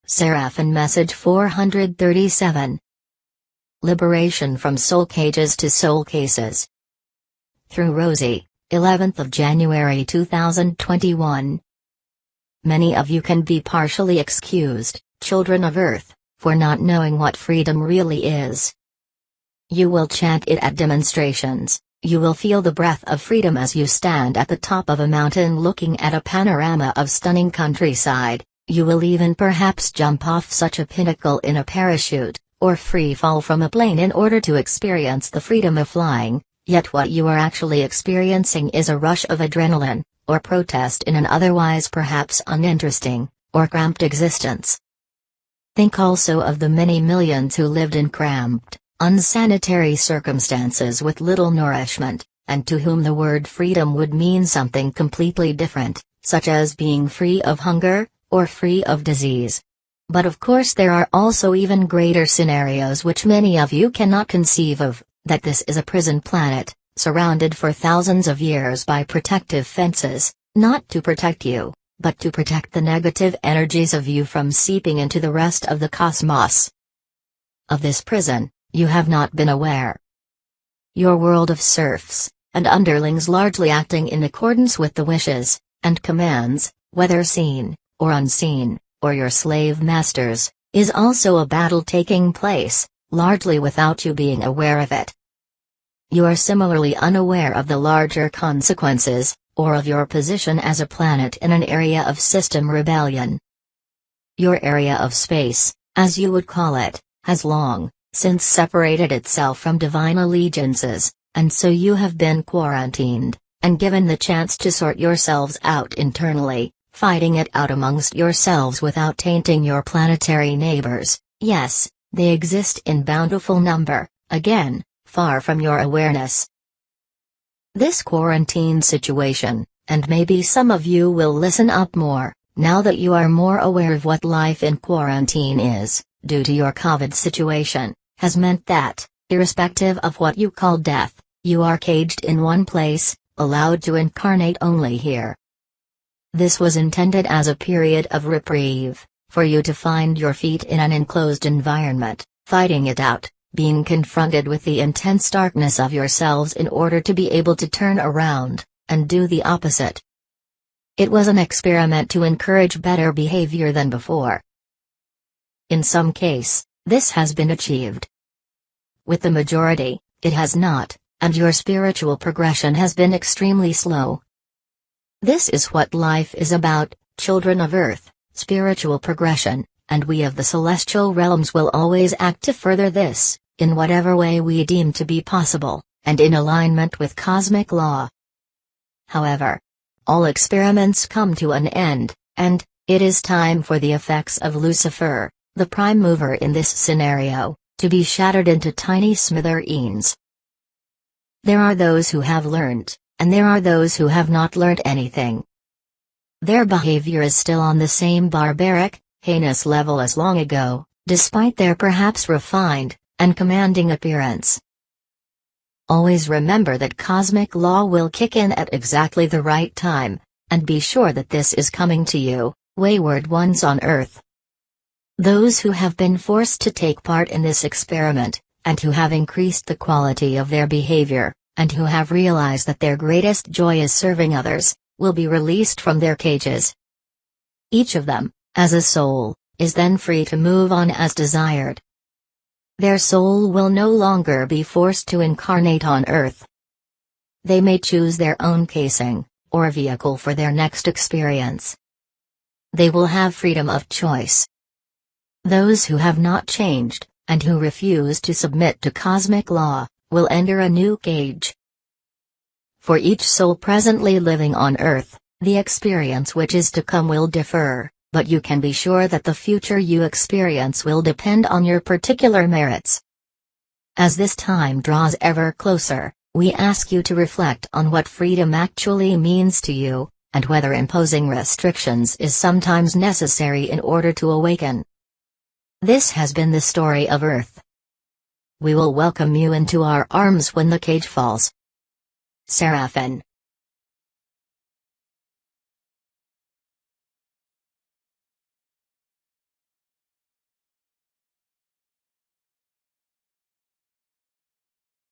Seraphin Message 437. Liberation from soul cages to soul cases. Through Rosie, 11th of January 2021. Many of you can be partially excused, children of Earth, for not knowing what freedom really is. You will chant it at demonstrations, you will feel the breath of freedom as you stand at the top of a mountain looking at a panorama of stunning countryside. You will even perhaps jump off such a pinnacle in a parachute, or free fall from a plane in order to experience the freedom of flying, yet what you are actually experiencing is a rush of adrenaline, or protest in an otherwise perhaps uninteresting, or cramped existence. Think also of the many millions who lived in cramped, unsanitary circumstances with little nourishment, and to whom the word freedom would mean something completely different, such as being free of hunger, or free of disease. But of course there are also even greater scenarios which many of you cannot conceive of, that this is a prison planet, surrounded for thousands of years by protective fences, not to protect you, but to protect the negative energies of you from seeping into the rest of the cosmos. Of this prison, you have not been aware. Your world of serfs, and underlings largely acting in accordance with the wishes, and commands, whether seen, or unseen, or your slave masters, is also a battle taking place, largely without you being aware of it. You are similarly unaware of the larger consequences, or of your position as a planet in an area of system rebellion. Your area of space, as you would call it, has long since separated itself from divine allegiances, and so you have been quarantined, and given the chance to sort yourselves out internally, fighting it out amongst yourselves without tainting your planetary neighbors. Yes, they exist in bountiful number, again, far from your awareness. This quarantine situation, and maybe some of you will listen up more, now that you are more aware of what life in quarantine is, due to your COVID situation, has meant that, irrespective of what you call death, you are caged in one place, allowed to incarnate only here. This was intended as a period of reprieve, for you to find your feet in an enclosed environment, fighting it out, being confronted with the intense darkness of yourselves in order to be able to turn around, and do the opposite. It was an experiment to encourage better behavior than before. In some case, this has been achieved. With the majority, it has not, and your spiritual progression has been extremely slow. This is what life is about, children of Earth, spiritual progression, and we of the celestial realms will always act to further this, in whatever way we deem to be possible, and in alignment with cosmic law. However, all experiments come to an end, and it is time for the effects of Lucifer, the prime mover in this scenario, to be shattered into tiny smithereens. There are those who have learnt, and there are those who have not learnt anything. Their behavior is still on the same barbaric, heinous level as long ago, despite their perhaps refined, and commanding appearance. Always remember that cosmic law will kick in at exactly the right time, and be sure that this is coming to you, wayward ones on Earth. Those who have been forced to take part in this experiment, and who have increased the quality of their behavior, and who have realized that their greatest joy is serving others, will be released from their cages. Each of them, as a soul, is then free to move on as desired. Their soul will no longer be forced to incarnate on Earth. They may choose their own casing, or vehicle for their next experience. They will have freedom of choice. Those who have not changed, and who refuse to submit to cosmic law, will enter a new cage. For each soul presently living on Earth, the experience which is to come will differ, but you can be sure that the future you experience will depend on your particular merits. As this time draws ever closer, we ask you to reflect on what freedom actually means to you, and whether imposing restrictions is sometimes necessary in order to awaken. This has been the story of Earth. We will welcome you into our arms when the cage falls. Seraphin.